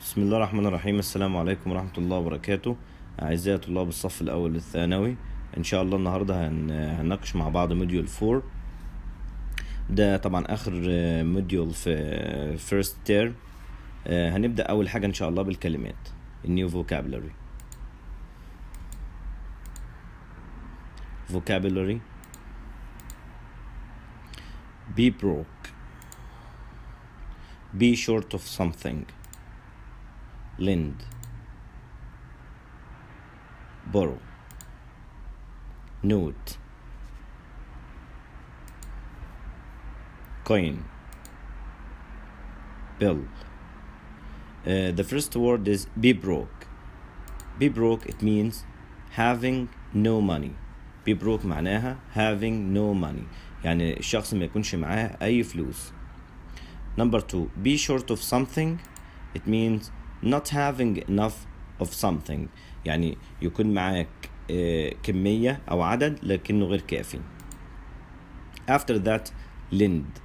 بسم الله الرحمن الرحيم. السلام عليكم ورحمة الله وبركاته. أعزائي طلاب الصف الأول الثانوي، إن شاء الله النهاردة هنناقش مع بعض موديول 4. ده طبعا آخر موديول في first term. هنبدأ أول حاجة إن شاء الله بالكلمات new vocabulary. vocabulary be broke, be short of something, lend, borrow, note, coin, bill. The first word is be broke. Be broke, it means having no money. be broke معناها having no money، يعني الشخص ما يكونش معاه أي فلوس. Number 2, be short of something. It means not having enough of something، يعني يكون معاك كمية أو عدد لكنه غير كافي. After that, lend.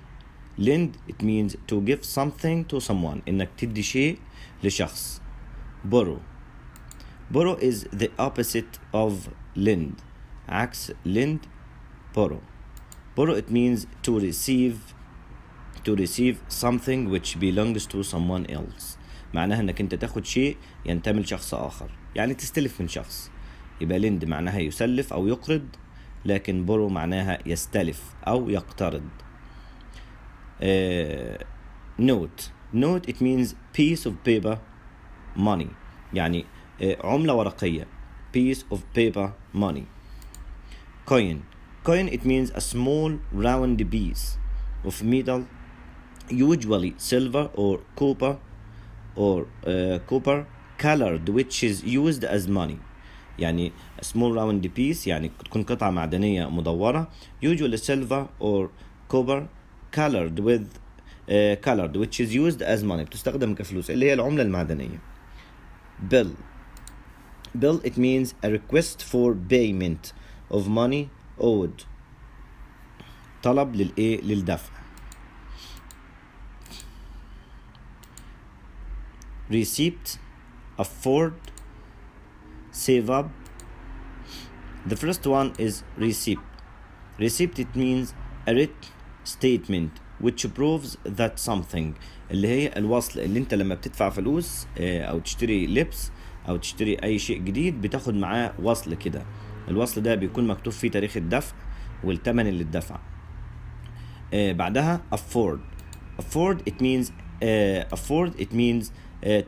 Lend, it means to give something to someone، إنك تدي شيء لشخص. Borrow. Borrow is the opposite of lend. عكس lend borrow. Borrow, it means to receive something which belongs to someone else. معناها انك انت تاخد شيء ينتمي لشخص اخر، يعني تستلف من شخص. يبقى lend معناها يسلف او يقرض، لكن borrow معناها يستلف او يقترض. Note it means piece of paper money، يعني عملة ورقية piece of paper money. Coin it means a small round piece of metal, usually silver or copper colored, which is used as money. يعني small round piece يعني تكون قطعة معدنية مدورة، usually silver or copper colored which is used as money، بتستخدم كفلوس اللي هي العملة المعدنية. Bill it means a request for payment of money owed، طلب للدفع. Receipt, afford, save up. The first one is receipt. Receipt it means a written statement which proves that something، اللي هي الوصل اللي انت لما بتدفع فلوس او تشتري لبس او تشتري اي شيء جديد بتاخد معاه وصل كده. الوصل ده بيكون مكتوب فيه تاريخ الدفع والثمن اللي اتدفع. بعدها afford it means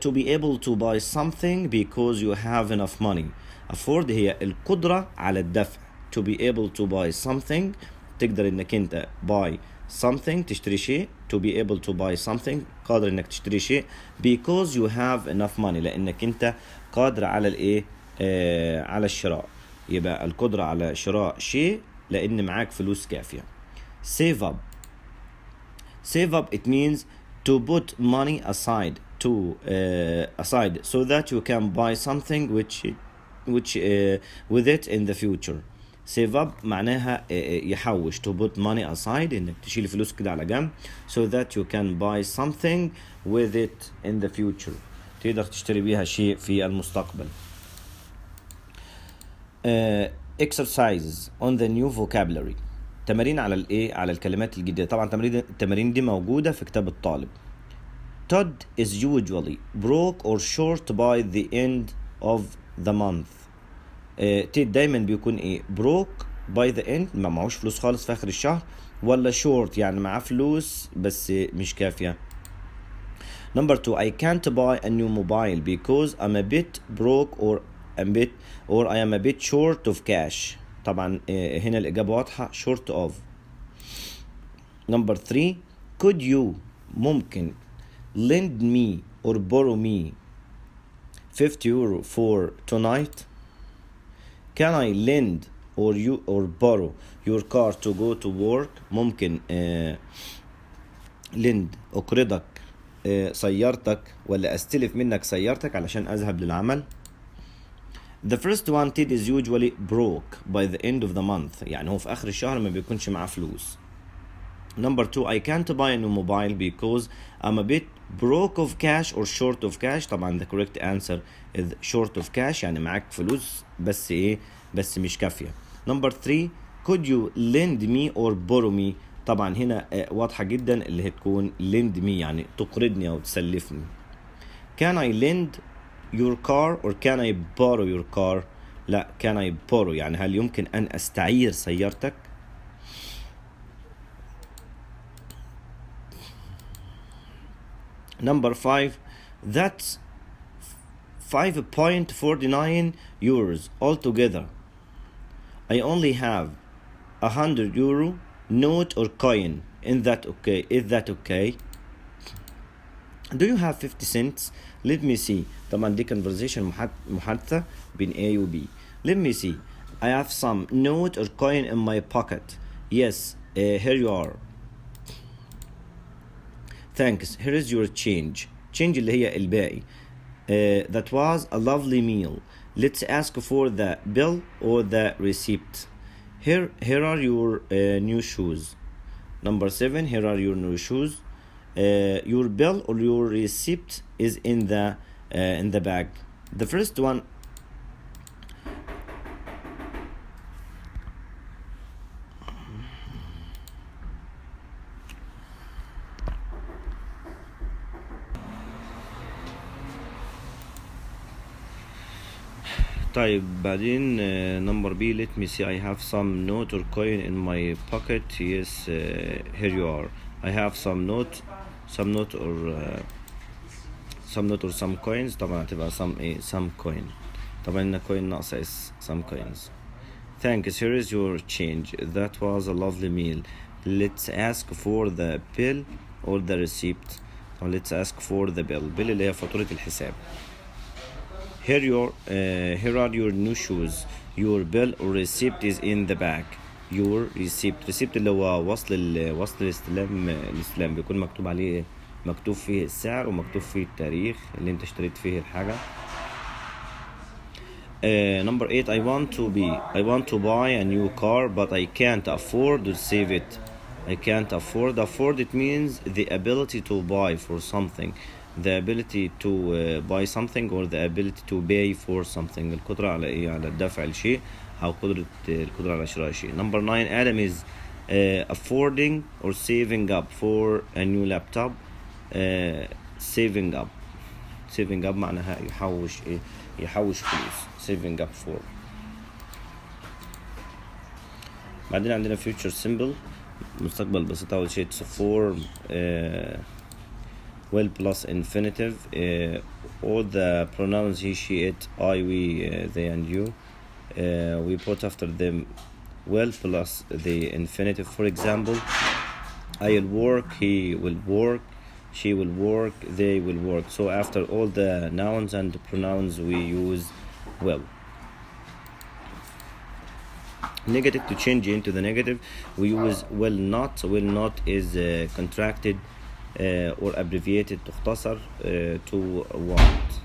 to be able to buy something because you have enough money. afford هي القدرة على الدفع. to be able to buy something، تقدر انك انت buy something تشتري شيء. to be able to buy something قادر انك تشتري شيء because you have enough money، لانك انت قادر على على الشراء. يبقى القدرة على شراء شيء لان معاك فلوس كافية. save up it means to put money aside so that you can buy something which with it in the future. save up معناها يحوش. to put money aside انك تشيل فلوس كده على جنب so that you can buy something with it in the future، تقدر تشتري بيها شيء في المستقبل. exercises on the new vocabulary، تمارين على الكلمات الجديدة. طبعا التمارين دي موجودة في كتاب الطالب. Todd is usually broke or short by the end of the month. تيد دايما بيكون broke by the end، ما معهوش فلوس خالص في آخر الشهر، ولا short يعني معاه فلوس بس مش كافية. Number 2, I can't buy a new mobile because I'm a bit broke or I am a bit short of cash. طبعا هنا الإجابة واضحة short of. Number 3, could you ممكن lend me or borrow me 50 euro for tonight. Can I lend or borrow your car to go to work. ممكن lend أقرضك سيارتك ولا أستلف منك سيارتك علشان أذهب للعمل. The first one Ted is usually broke by the end of the month، يعني هو في آخر الشهر ما بيكونش معاه فلوس. Number 2, I can't buy a new mobile because I'm a bit broke of cash or short of cash. طبعا the correct answer is short of cash، يعني معاك فلوس بس ايه، بس مش كافية. Number 3, could you lend me or borrow me؟ طبعا هنا واضحة جدا اللي هتكون lend me يعني تقرضني أو تسلفني. Can I lend your car or can I borrow your car؟ لا، can I borrow يعني هل يمكن أن أستعير سيارتك؟ Number 5, that's 5.49 euros altogether. I only have 100 euro note or coin. Is that okay? Is that okay? Do you have 50 cents? Let me see. طبعا دي conversation محادثة بين A و B. Let me see. I have some note or coin in my pocket. Yes, here you are. Thanks. Here is your change. Change اللي هي الباقي. That was a lovely meal. Let's ask for the bill or the receipt. Here are your new shoes. Number 7, here are your new shoes. Your bill or your receipt is in the bag. The first one. طيب بعدين number B, let me see. I have some note or coin in my pocket. Yes, here you are. I have some note or some coins. طبعا هتبقى some coin. طبعا هنا coin ناقصة is some coins. Thanks. Here is your change. That was a lovely meal. Let's ask for the bill or the receipt. Let's ask for the bill. bill اللي هي فاتورة الحساب. Here are your new shoes. Your bill or receipt is in the bag. Your receipt اللي هو وصل الاستلام بيكون مكتوب عليه، مكتوب فيه السعر ومكتوب فيه التاريخ اللي انت اشتريت فيه الحاجة. Number 8, I want to buy a new car but I can't afford to save it. I can't afford it means the ability to buy for something, the ability to buy something or the ability to pay for something. القدرة على ايه؟ على الدفع لشيء أو القدرة على شراء شيء. Number 9, Adam is affording or saving up for a new laptop. saving up معناها يحوش فلوس. saving up for. بعدين عندنا future simple مستقبل بسيط. أول شيء it's for will plus infinitive. All the pronouns he, she, it, I, we, they and you. We put after them will plus the infinitive. For example, I will work, he will work, she will work, they will work. So after all the nouns and the pronouns we use will. Negative, to change into the negative we use will not. Will not is contracted or abbreviated تختصر to want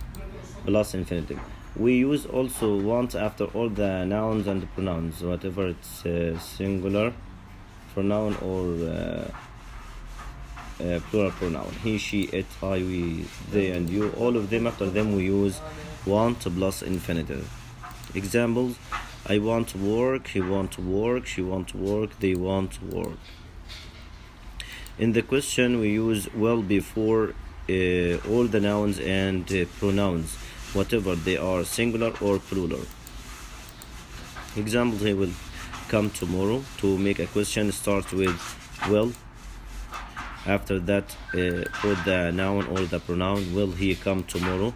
plus infinitive. We use also want after all the nouns and the pronouns, whatever it's singular pronoun or plural pronoun. He, she, it, I, we, they and you. All of them, after them we use want plus infinitive. Examples: I want to work, he want to work, she want to work, they want to work. In the question we use will before all the nouns and pronouns, whatever they are, singular or plural. Examples: he will come tomorrow. To make a question start with will. After that put the noun or the pronoun. Will he come tomorrow?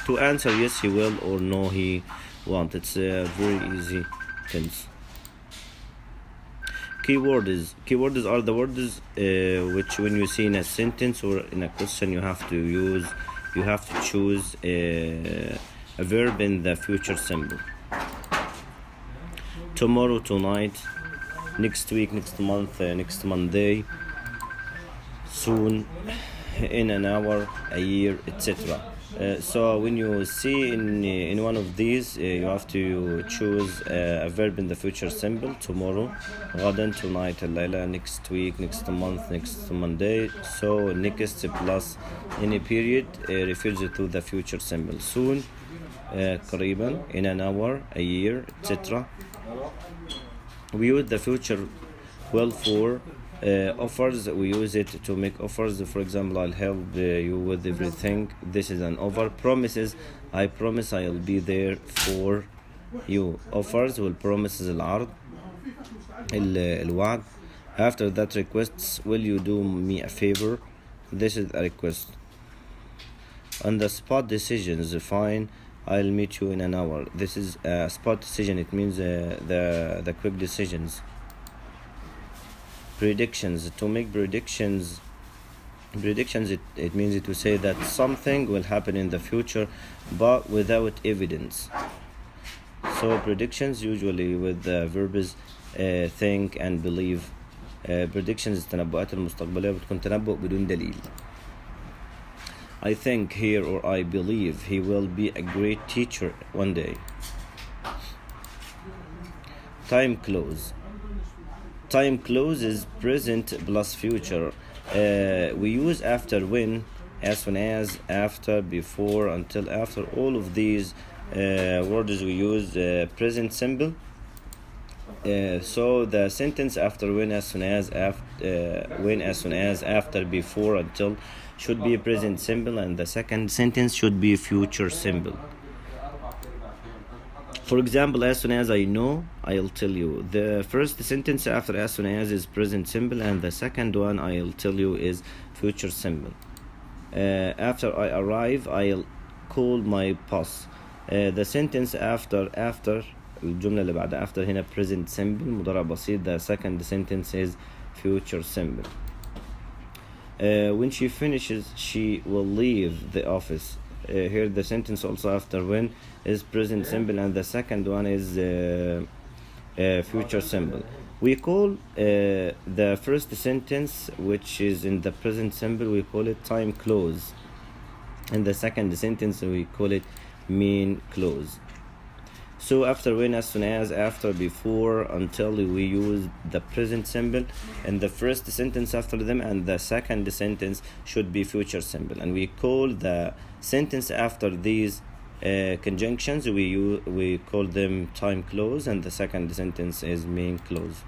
To answer yes he will or no he won't. It's a very easy tense. Keywords are the words which when you see in a sentence or in a question you have to choose a verb in the future simple. Tomorrow, tonight, next week, next month, next Monday, soon, in an hour, a year, etc. So when you see in one of these, you have to choose a verb in the future simple: tomorrow, غدا, tonight, الليلة, next week, next month, next Monday. So next plus any period refers to the future simple: soon, قريبا, in an hour, a year, etc. We use the future well for offers. We use it to make offers. For example, I'll help you with everything. This is an offer. Promises: I promise I'll be there for you. Offers والpromises العرض الوعد. After that, requests: will you do me a favor? This is a request. On the spot decisions: fine, I'll meet you in an hour. This is a spot decision. It means the quick decisions. Predictions: to make predictions, it means to say that something will happen in the future but without evidence. So predictions usually with the verbs think and believe. Predictions التنبؤات المستقبلية بتكون تنبؤ بدون دليل. I think here, or I believe he will be a great teacher one day. Time clause. Time clause is present plus future. We use after, when, as soon as, after, before, until, after. All of these words we use present simple. So the sentence after when, as soon as, after, before, until should be present simple, and the second sentence should be future simple. For example, as soon as I know, I'll tell you. The first sentence after as soon as is present simple, and the second one, I'll tell you, is future simple. After I arrive, I'll call my boss. The sentence after الجملة اللي بعد after هنا present simple مضارع بسيط. The second sentence is future simple. When she finishes, she will leave the office. Here the sentence also after when is present simple, and the second one is future simple. We call the first sentence, which is in the present simple, we call it time clause, and the second sentence we call it mean clause. So after when, as soon as, after, before, until, we use the present simple and the first sentence after them, and the second sentence should be future simple. And we call the sentence after these conjunctions, we call them time clause, and the second sentence is main clause.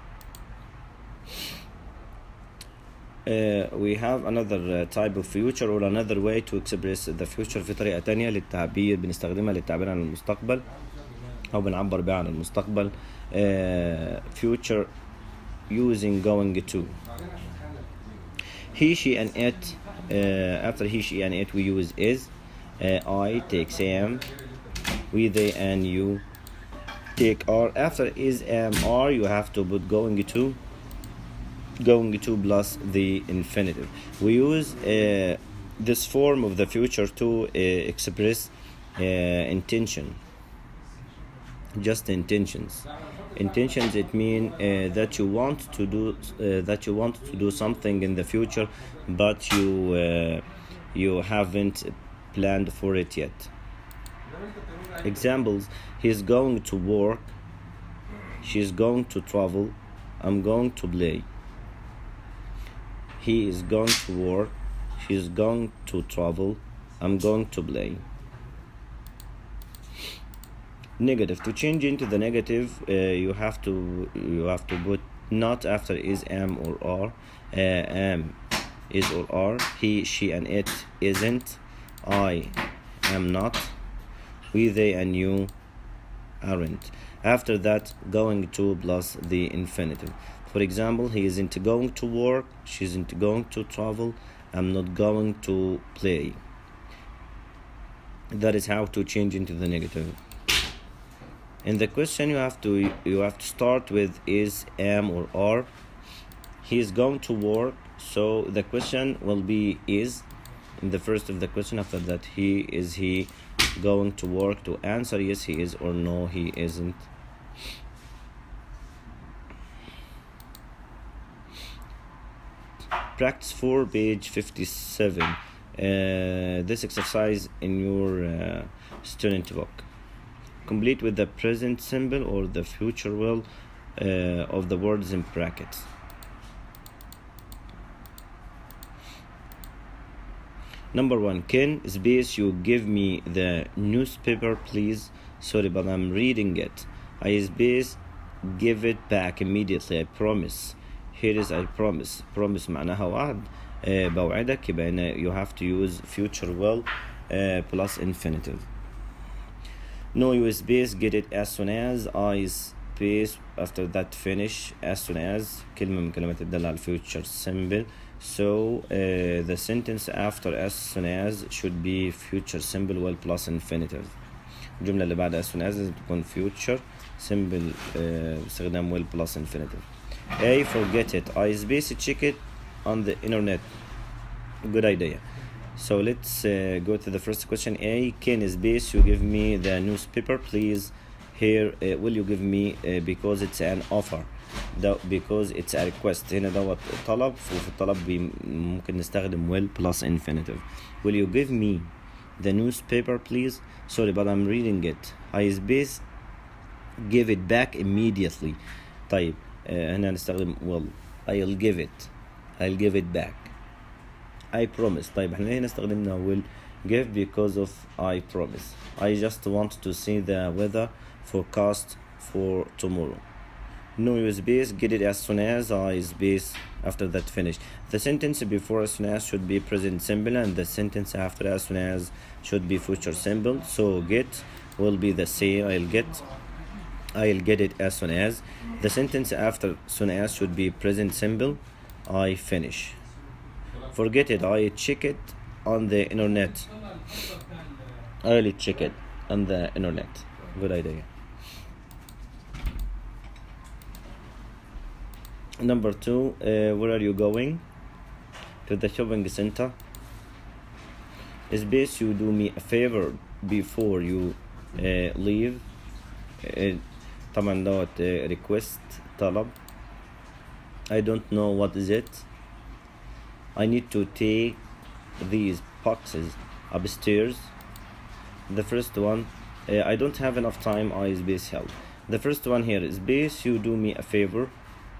We have another type of future, or another way to express the future. في طريقة تانية للتعبير بنستخدمها للتعبير عن المستقبل، أو بنعبر بها عن المستقبل. Future using going to. He, she, and it. After he, she, and it we use is. I takes am. We, they, and you take are. After is, am, are, you have to put going to plus the infinitive. We use this form of the future to express intention. Just intentions. It means that you want to do something in the future, but you haven't planned for it yet. Examples: he's going to work, she's going to travel, I'm going to play. He is going to work, she's going to travel, I'm going to play. Negative. To change into the negative, you have to put not after is, am, or are. Am is or are. He, she, and it isn't. I am not. We, they, and you aren't. After that, going to plus the infinitive. For example, he isn't going to work, she isn't going to travel, I'm not going to play. That is how to change into the negative. In the question, you have to start with is, am, or are. He is going to work, so the question will be is in the first of the question. After that, is he going to work? To answer yes he is, or no he isn't. Practice 4, page 57. this exercise in your student book. Complete with the present simple or the future will of the words in brackets. Number 1, Ken space you give me the newspaper please. Sorry, but I'm reading it. I space give it back immediately. I promise. Here is I promise. Promise معناها وعد. بوعدك. يبقى هنا you have to use future will plus infinitive. No, you space get it as soon as. I space after that finish as soon as. كلمة من كلمات تدل على future simple. So the sentence after as soon as should be future simple will plus infinitive. الجملة اللي بعد as soon as لازم تكون future simple باستخدام will plus infinitive. A, forget it. I space check it on the internet. Good idea. So let's go to the first question. A, Ken space you give me the newspaper please. Here will you give me because it's an offer. because it's a request. هنا دوت طلب، وفي الطلب ممكن نستخدم will plus infinitive. Will you give me the newspaper please? Sorry, but I'm reading it. I space give it back immediately. طيب هنا نستخدم will. I'll give it back. I promise. طيب احنا هنا استخدمنا will give because of I promise. I just want to see the weather forecast for tomorrow. No, you space get it as soon as. I space after that finish. The sentence before as soon as should be present simple, and the sentence after as soon as should be future simple. So get will be the same. I'll get it as soon as. The sentence after soon as should be present simple. I finish. Forget it. I check it on the internet. I'll check it on the internet. Good idea. Number 2, where are you going? To the shopping center. Space you do me a favor before you leave. طبعا دوت request طلب. I don't know what is it. I need to take these boxes upstairs. The first one, I don't have enough time. I space help. The first one here is space you do me a favor.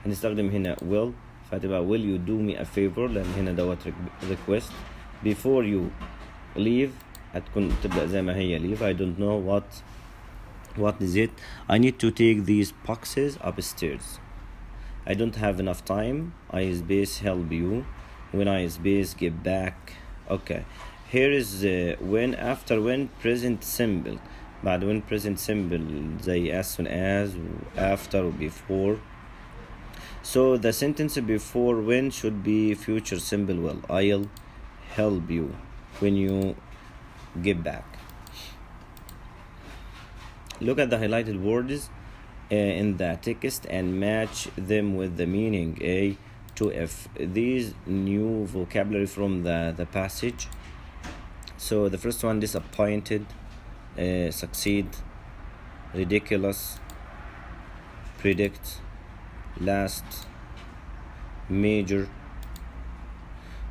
هنستخدم هنا will، فهتبقى will you do me a favor لأن هنا دوت request. Before you leave هتكون تبدأ زي ما هي leave. I don't know what is it. I need to take these boxes upstairs. I don't have enough time. I space help you. When I space get back. Okay, here is when after when present simple. بعد when present simple زي as soon as after or before. So the sentence before when should be future simple will. I'll help you when you get back. Look at the highlighted words in the text and match them with the meaning A to F. These new vocabulary from the passage. So the first one, disappointed, succeed, ridiculous, predict, last, major.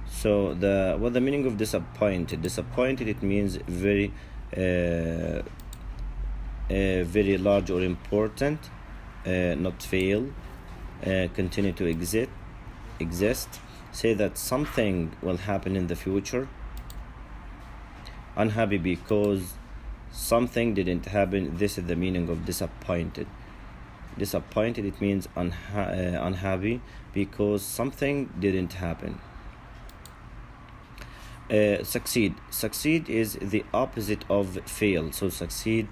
So what the meaning of disappointed? Disappointed, it means very very large or important, not fail, continue to exist. Say that something will happen in the future. Unhappy because something didn't happen. This is the meaning of disappointed. Disappointed, it means unhappy because something didn't happen. Succeed is the opposite of fail. So succeed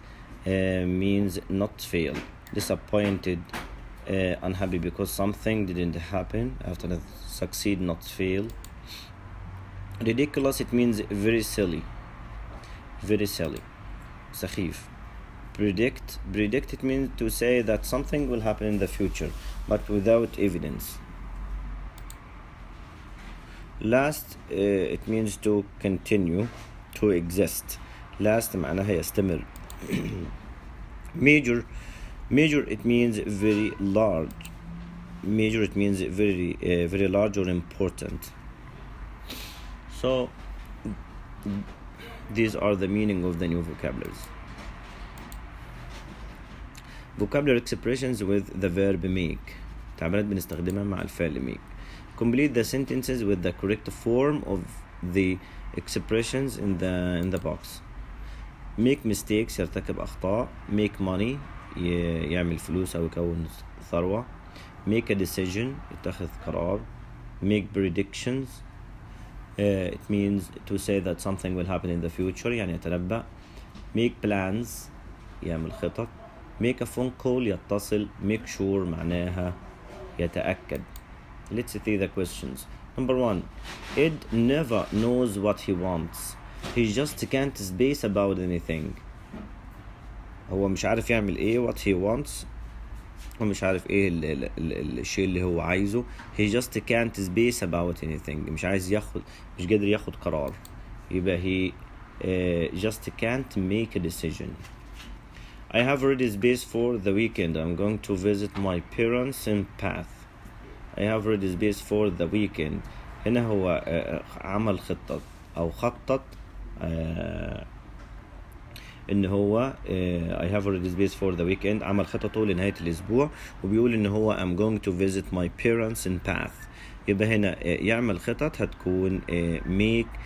means not fail. Disappointed, unhappy because something didn't happen. After that, succeed, not fail. Ridiculous, it means very silly. سخيف. Predict, it means to say that something will happen in the future but without evidence. Last, it means to continue, to exist. Last معناها يستمر. Major, it means very large. Major, it means very large or important. So these are the meaning of the new vocabularies. Vocabulary expressions with the verb make. تعبيرات بنستخدمها مع الفعل make. Complete the sentences with the correct form of the expressions in the box. Make mistakes يرتكب أخطاء. Make money يعمل فلوس أو يكون ثروة. Make a decision يتخذ قرار. Make predictions it means to say that something will happen in the future يعني يتنبأ. Make plans يعمل خطط. Make a phone call يتصل. Make sure معناها يتأكد. Let's see the questions. Number 1. Ed never knows what he wants. He just can't space about anything. هو مش عارف يعمل ايه what he wants. هو مش عارف ايه الشيء اللي هو عايزه. He just can't space about anything. مش قادر ياخد قرار. يبقى he just can't make a decision. I have already space for the weekend. I'm going to visit my parents in Bath. I have already space for the weekend. هنا هو عمل خطة أو خطط إن هو I have already space for the weekend. عمل خطته لنهاية الأسبوع وبيقول إن هو I'm going to visit my parents in Bath. يبقى هنا يعمل خطط هتكون make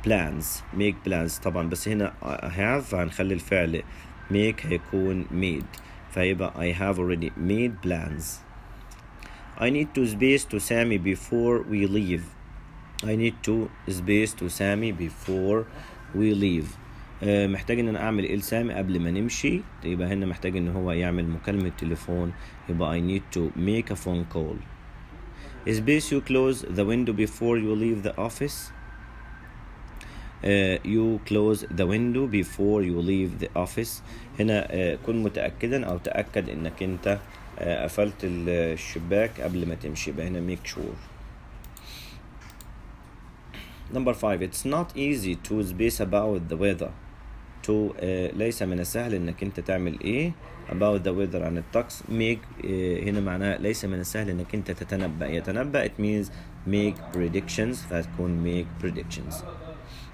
plans طبعا بس هنا have هنخلي الفعل make هيكون made فيبقى I have already made plans. I need to space to Sammy before we leave. I need to space to Sammy before we leave. محتاج ان انا اعمل ايه لسامي قبل ما نمشي. يبقى هنا محتاج ان هو يعمل مكالمة تليفون. يبقى I need to make a phone call. Space you close the window before you leave the office. You close the window before you leave the office. هنا كن متأكدا أو تأكد إنك أنت قفلت الشباك قبل ما تمشي. يبقى هنا make sure. Number 5. It's not easy to space about the weather. ليس من السهل إنك أنت تعمل إيه about the weather عن الطقس. make هنا معناها ليس من السهل إنك أنت يتنبأ it means make predictions فهتكون make predictions.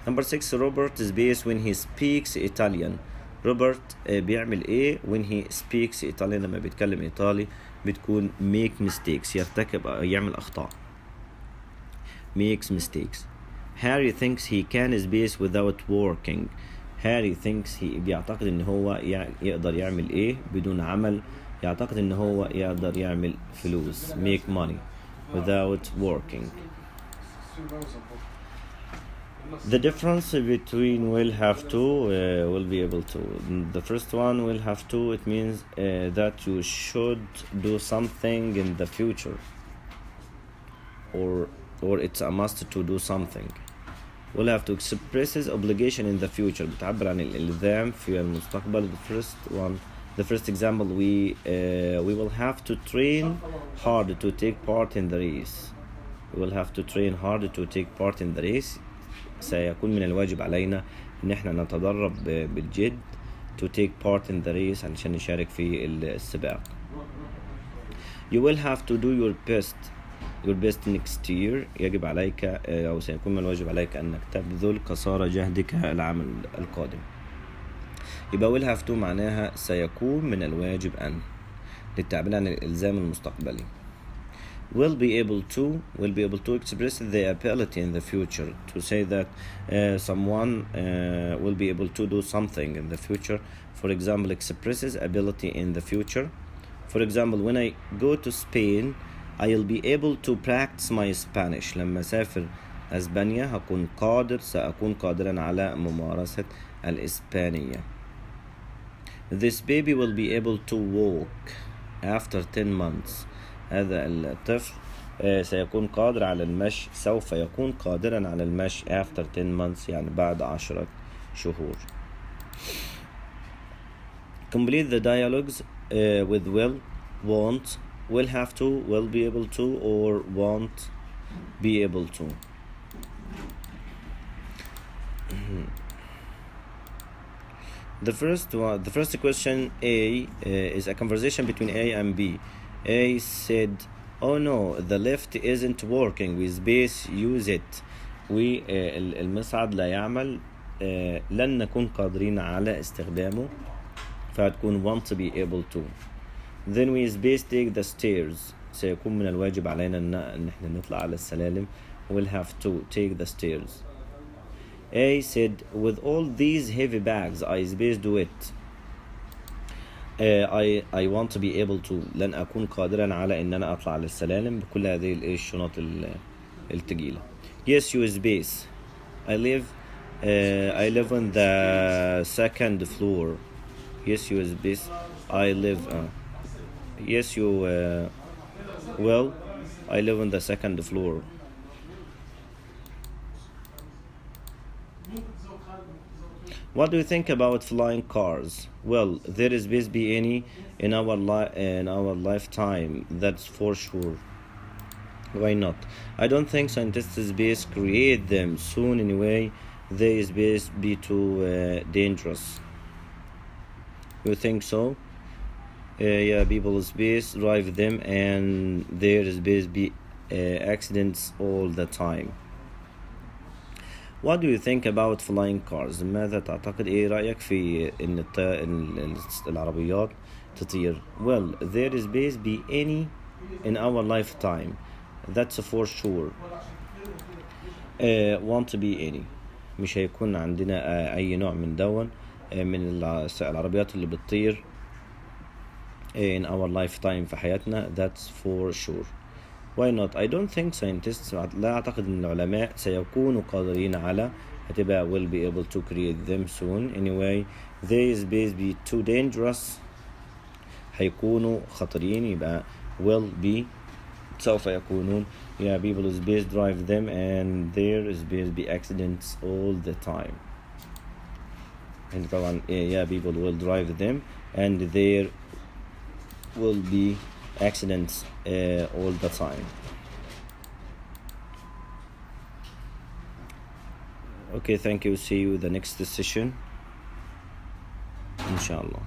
Number 6. Robert space when he speaks Italian. روبرت بيعمل ايه when he speaks Italian لما بيتكلم ايطالي بتكون make mistakes يعمل اخطاء makes mistakes. Harry thinks he can space without working. Harry thinks بيعتقد ان هو يقدر يعمل ايه بدون عمل. يعتقد ان هو يقدر يعمل فلوس make money without working. The difference between will have to will be able to. The first one will have to. It means that you should do something in the future, or it's a must to do something. Will have to expresses obligation in the future. بتعبر عن الإلزام في المستقبل. The first example we will have to train hard to take part in the race. We will have to train hard to take part in the race. سيكون من الواجب علينا ان احنا نتدرب بالجد to take part in the race علشان نشارك في السباق. You will have to do your best next year. يجب عليك او سيكون من الواجب عليك انك تبذل قصارى جهدك العام القادم. يبقى will have to معناها سيكون من الواجب ان للتعبير عن الالزام المستقبلي. will be able to express the ability in the future to say that someone will be able to do something in the future. For example, expresses ability in the future. For example, when I go to Spain I'll be able to practice my Spanish. لما أسافر أسبانيا سأكون قادرا على ممارسة الإسبانية. This baby will be able to walk after 10 months. هذا الطفل سيكون قادر على المشي. سوف يكون قادرا على المشي after 10 months يعني بعد 10 شهور. Complete the dialogues with will, want, will have to, will be able to, or won't be able to. The first question A is a conversation between A and B. A said, "Oh no, the lift isn't working. We space use it والمصعد لا يعمل لن نكون قادرين على استخدامه، فهتكون want to be able to. then we space take the stairs. سيكون من الواجب علينا ان احنا نطلع على السلالم. we'll have to take the stairs. A said with all these heavy bags I spaced it. I want to be able to. لن أكون قادرا على إن أنا أطلع على السلالم بكل هذه الشنط الثقيلة. Yes you space. I live on the second floor. Yes you space. I live yes you well I live on the second floor. What do you think about flying cars? Well, there is best be any in our lifetime, that's for sure. Why not? I don't think scientists space create them soon anyway. They space be too dangerous. You think so? Yeah, people space drive them and there space be accidents all the time. What do you think about flying cars? ماذا تعتقد؟ إيه رأيك في إن العربيات تطير؟ Well, there is base be any in our lifetime. That's for sure. Want to be any. مش هيكون عندنا أي نوع من دون من العربيات اللي بتطير in our lifetime في حياتنا. That's for sure. Why not? I don't think scientists. لا أعتقد أن العلماء سيكونوا قادرين على هتبقى will be able to create them soon anyway. They space be too dangerous. هيكونوا خطرين يبقى will be سوف يكونون. Yeah, people space drive them and there space be accidents all the time. And طبعا yeah, people will drive them and there will be accidents all the time. Okay, thank you. See you the next session. Inshallah.